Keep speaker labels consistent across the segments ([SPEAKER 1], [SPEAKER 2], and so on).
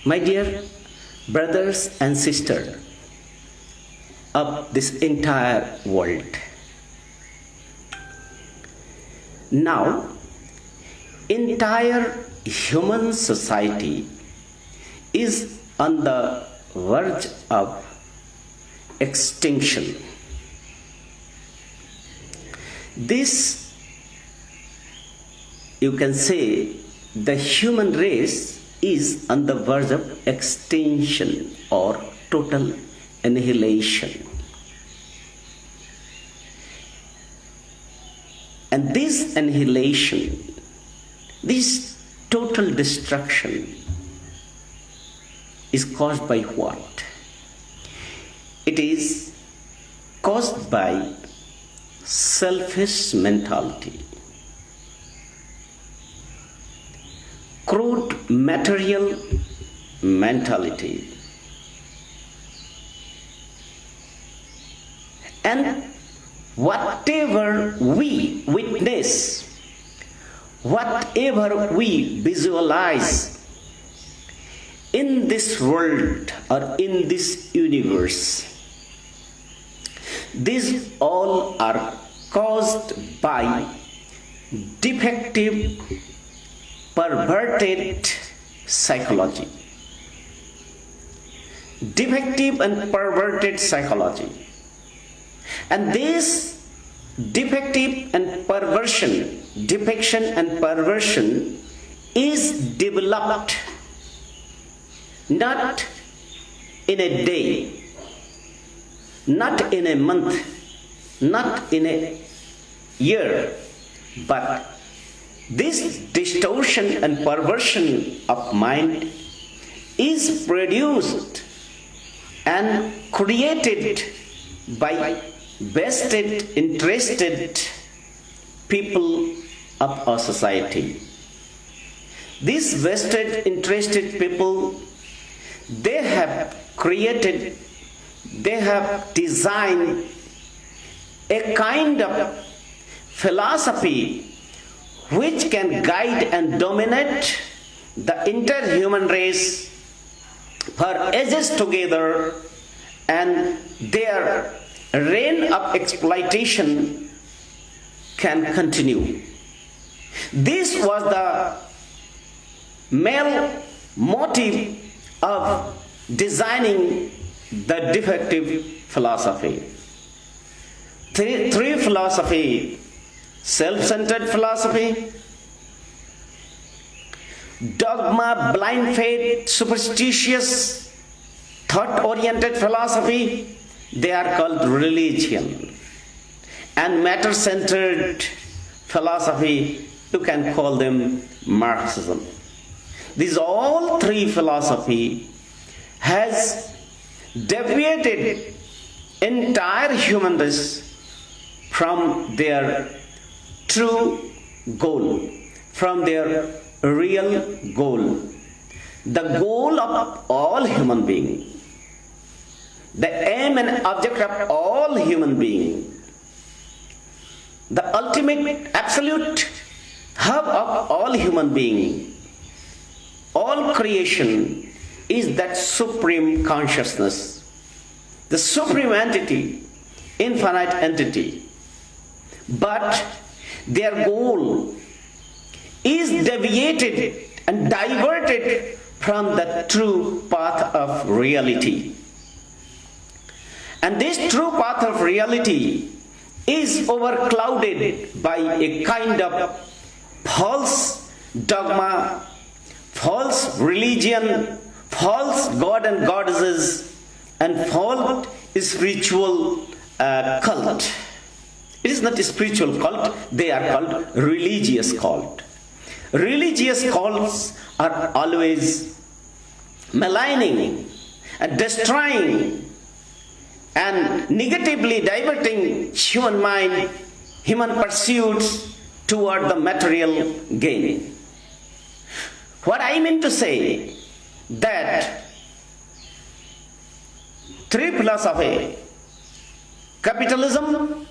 [SPEAKER 1] My dear brothers and sisters of this entire world, now entire human society is on the verge of extinction. This, you can say, the human race is on the verge of extinction or total annihilation. And this annihilation, this total destruction is caused by what? It is caused by selfish mentality, crude material mentality, and whatever we witness, whatever we visualize in this world or in this universe, these all are caused by defective, perverted psychology. Defective and perverted psychology. And this defection and perversion is developed not in a day, not in a month, not in a year, but this distortion and perversion of mind is produced and created by vested, interested people of our society. These vested, interested people, they have created, they have designed a kind of philosophy which can guide and dominate the entire human race for ages together, and their reign of exploitation can continue. This was the main motive of designing the defective philosophy. Three philosophy: self-centered philosophy, dogma, blind faith, superstitious, thought-oriented philosophy, they are called religion, and matter-centered philosophy, you can call them Marxism. These all three philosophy has deviated entire human race from their true goal, from their real goal, the goal of all human beings, the aim and object of all human beings, the ultimate absolute hub of all human beings, all creation is that supreme consciousness, the supreme entity, infinite entity. But their goal is deviated and diverted from the true path of reality. And this true path of reality is overclouded by a kind of false dogma, false religion, false god and goddesses, and false spiritual cult. It is not a spiritual cult, they are called religious cult. Religious cults are always maligning and destroying and negatively diverting human mind, human pursuits toward the material gain. What I mean to say, that three philosophy, capitalism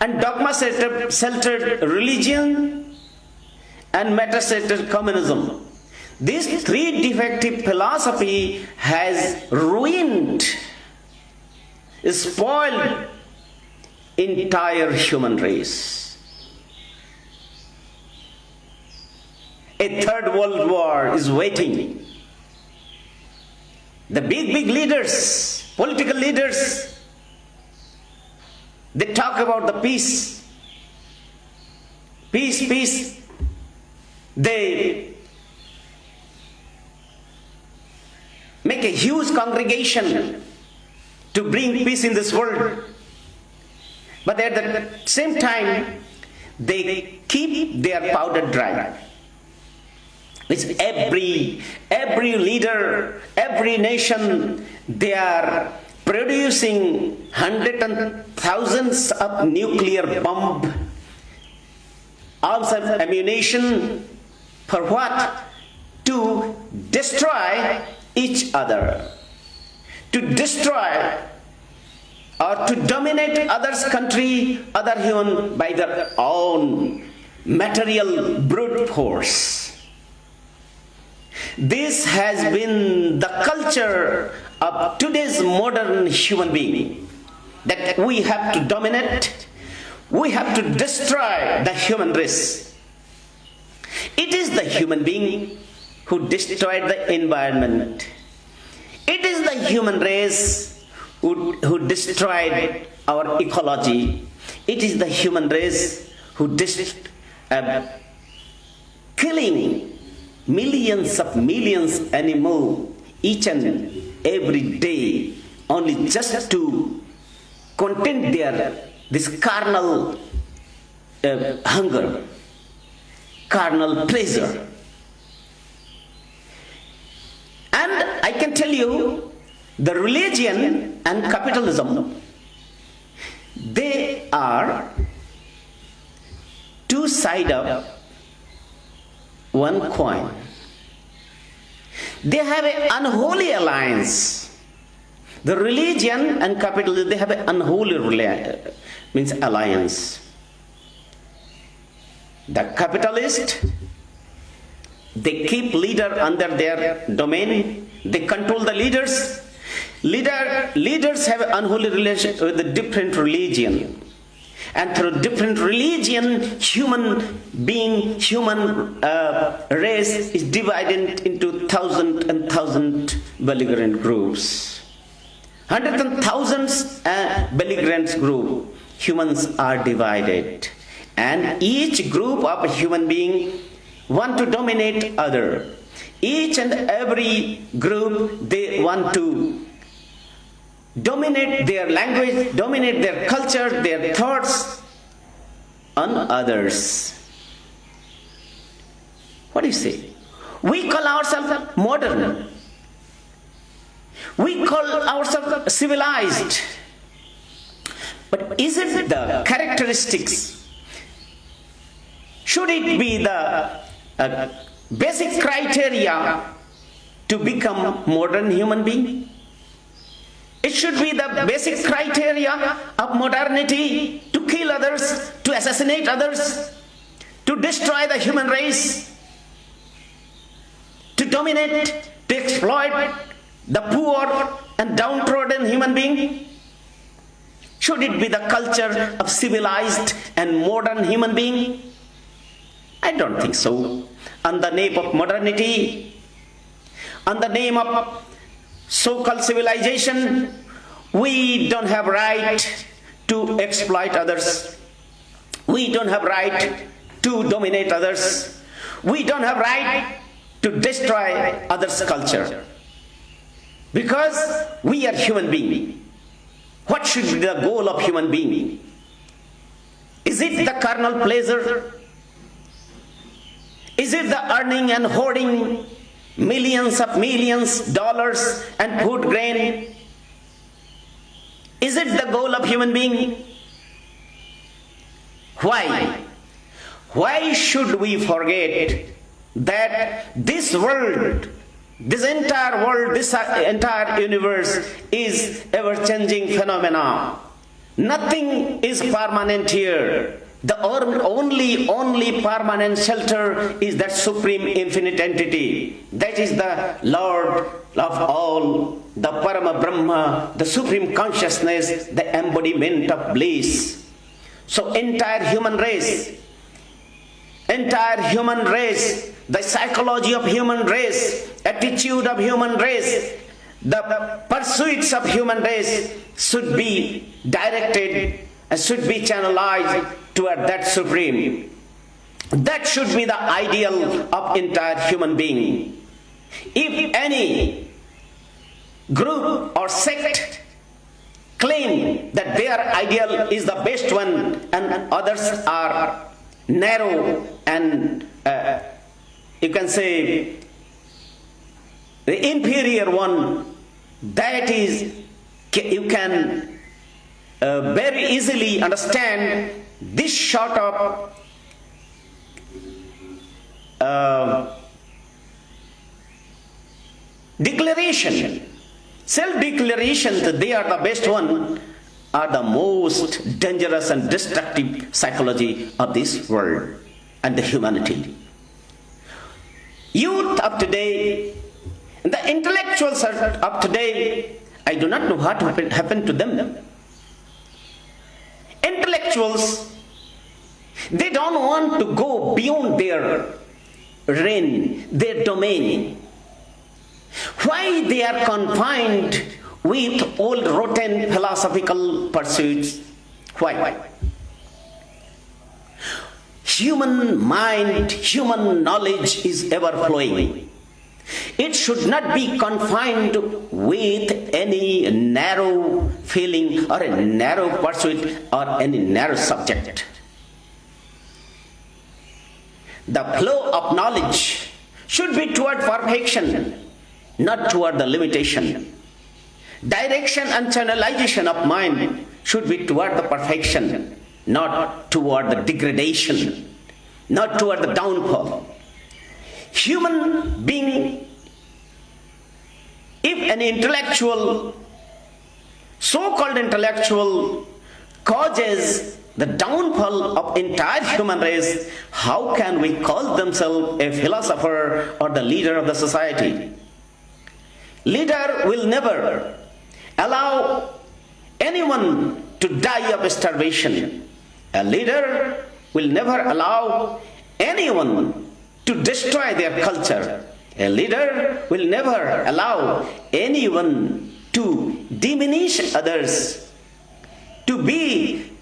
[SPEAKER 1] and dogma-centered religion and matter-centered communism, This three defective philosophy has ruined, spoiled entire human race. A third world war is waiting. The big leaders, political leaders, they talk about the peace. Peace. They make a huge congregation to bring peace in this world. But at the same time, they keep their powder dry. It's every leader, every nation, they are producing hundreds and thousands of nuclear bomb, arms and ammunition. For what? To destroy each other, to destroy or to dominate others' country, other human by their own material brute force. This has been the culture of today's modern human being, that we have to dominate, we have to destroy the human race. It is the human being who destroyed the environment. It is the human race who destroyed our ecology. It is the human race who killing millions animals each and every day, only just to content this carnal hunger, carnal pleasure. And I can tell you, the religion and capitalism, they are two sides of one coin. They have an unholy alliance. The religion and capitalism, they have an unholy alliance. The capitalist, they keep leader under their domain. They control the leaders. Leaders have an unholy relation with a different religion. And through different religion, human race is divided into thousands and thousands belligerent groups. Hundreds and thousands belligerent group. Humans are divided. And each group of a human being want to dominate other. Each and every group, they want to dominate their language, dominate their culture, their thoughts on others. What do you say? We call ourselves modern. We call ourselves civilized. But is it the characteristics? Should it be the basic criteria to become modern human being? It should be the basic criteria of modernity to kill others, to assassinate others, to destroy the human race, to dominate, to exploit the poor and downtrodden human being? Should it be the culture of civilized and modern human being? I don't think so. On the name of modernity, on the name of so-called civilization, we don't have right to exploit others. We don't have right to dominate others. We don't have right to destroy others' culture. Because we are human beings. What should be the goal of human being? Is it the carnal pleasure? Is it the earning and hoarding millions dollars and food grain? Is it the goal of human being? Why? Why should we forget that this world, this entire world, this entire universe is ever-changing phenomena? Nothing is permanent here. The only permanent shelter is that supreme infinite entity. That is the Lord of all, the Parama Brahma, the supreme consciousness, the embodiment of bliss. So entire human race, the psychology of human race, attitude of human race, the pursuits of human race should be directed and should be channelized toward that supreme. That should be the ideal of entire human being. If any group or sect claim that their ideal is the best one and others are narrow and you can say the inferior one, that is, you can very easily understand this sort of declaration, self-declaration that they are the best one, are the most dangerous and destructive psychology of this world and the humanity. Youth of today, the intellectuals of today, I do not know what happened to them. Intellectuals, they don't want to go beyond their reign, their domain. Why they are confined with old rotten philosophical pursuits? Why? Human mind, human knowledge is ever flowing. It should not be confined with any narrow feeling or a narrow pursuit or any narrow subject. The flow of knowledge should be toward perfection, not toward the limitation. Direction and channelization of mind should be toward the perfection, not toward the degradation, not toward the downfall. Human being, if an intellectual, so-called intellectual, causes the downfall of entire human race, how can we call themselves a philosopher or the leader of the society? Leader will never allow anyone to die of starvation. A leader will never allow anyone to destroy their culture. A leader will never allow anyone to diminish others, to be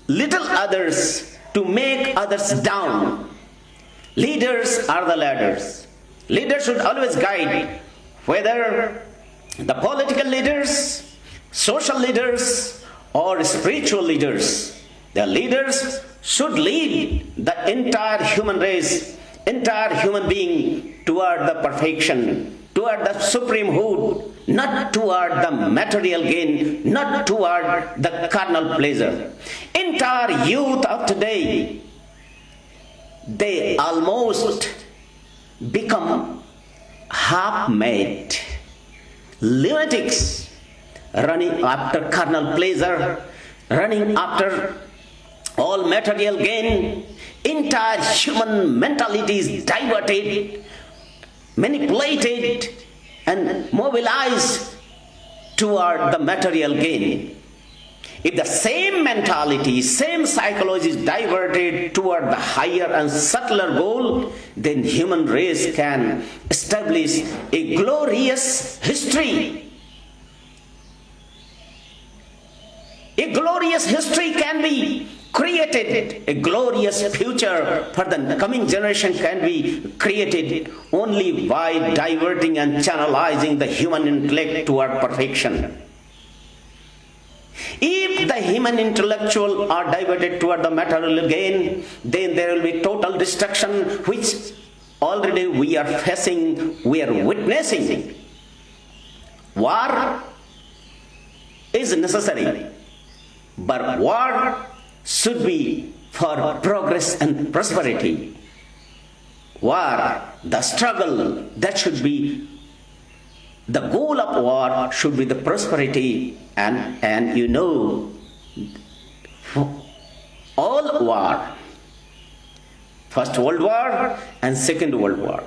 [SPEAKER 1] little others, to make others down. Leaders are the ladders. Leaders should always guide, whether the political leaders, social leaders, or spiritual leaders. The leaders should lead the entire human race, entire human being toward the perfection, toward the supremehood, not toward the material gain, not toward the carnal pleasure. Entire youth of today, they almost become half-made lunatics, running after carnal pleasure, running after all material gain. Entire human mentality is diverted, manipulated, and mobilized toward the material gain. If the same mentality, same psychology is diverted toward the higher and subtler goal, then human race can establish a glorious history. A glorious history can be created, a glorious future for the coming generation can be created only by diverting and channelizing the human intellect toward perfection. If the human intellectual are diverted toward the material gain, then there will be total destruction, which already we are facing, we are witnessing. War is necessary, but war should be for progress and prosperity. War, the struggle, that should be the goal of war, should be the prosperity, and you know, all war. First World War and Second World War.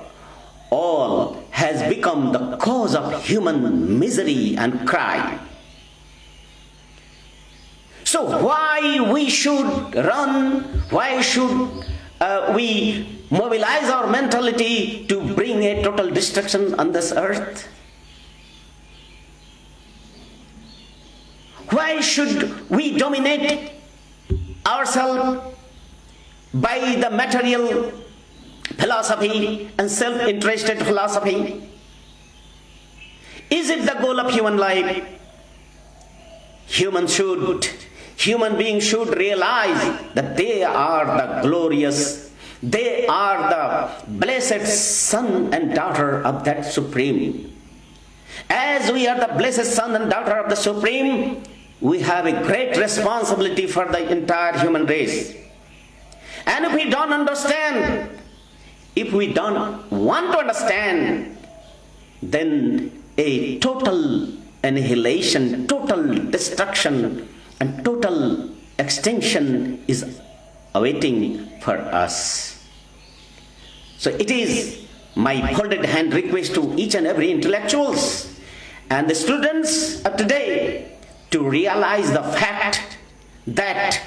[SPEAKER 1] All has become the cause of human misery and crime. So why we should run, why should we mobilize our mentality to bring a total destruction on this earth? Why should we dominate ourselves by the material philosophy and self-interested philosophy? Is it the goal of human life? Human beings should realize that they are the glorious, they are the blessed son and daughter of that Supreme. As we are the blessed son and daughter of the Supreme, we have a great responsibility for the entire human race. And if we don't understand, if we don't want to understand, then a total annihilation, total destruction, and total extinction is awaiting for us. So it is my folded hand request to each and every intellectuals and the students of today to realize the fact that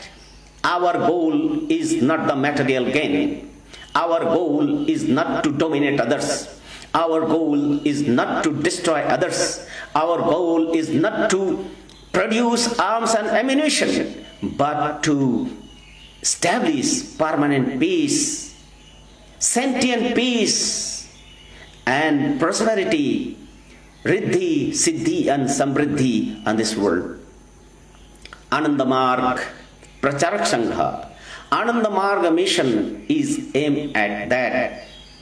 [SPEAKER 1] our goal is not the material gain. Our goal is not to dominate others. Our goal is not to destroy others. Our goal is not to produce arms and ammunition, but to establish permanent peace, sentient peace, and prosperity, riddhi, siddhi, and samriddhi on this world. Ananda Marg Pracharak Sangha. Ananda Marga mission is aimed at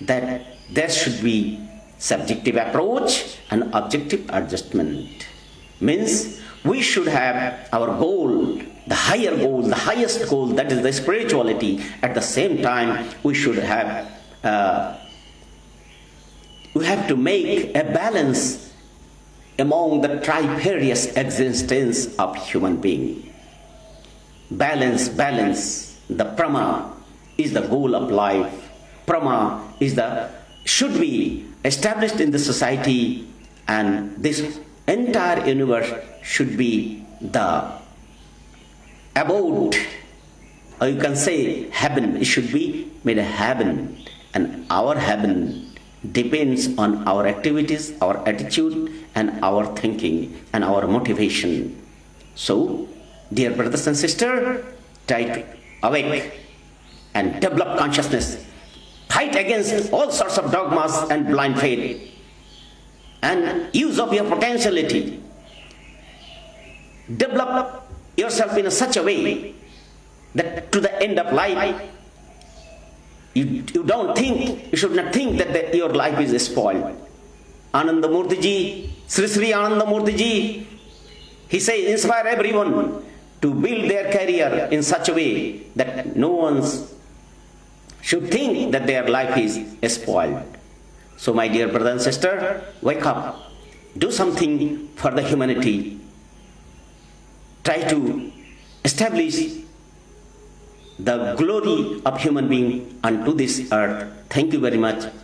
[SPEAKER 1] that there should be subjective approach and objective adjustment. Means we should have our goal, the higher goal, the highest goal, that is the spirituality. At the same time, we should have, we have to make a balance among the trifarious existence of human being. Balance. The prama is the goal of life. Prama is should be established in the society, and this entire universe should be the abode, or you can say heaven. It should be made a heaven, and our heaven depends on our activities, our attitude, and our thinking and our motivation. So, dear brothers and sisters, try to awake and develop consciousness. Fight against all sorts of dogmas and blind faith, and use of your potentiality. Develop yourself in such a way that to the end of life, you should not think that your life is spoiled. Ananda Murthy Ji, Sri Ananda Murthy Ji, he says, inspire everyone to build their career in such a way that no one should think that their life is spoiled. So my dear brother and sister, wake up. Do something for the humanity. Try to establish the glory of human being unto this earth. Thank you very much.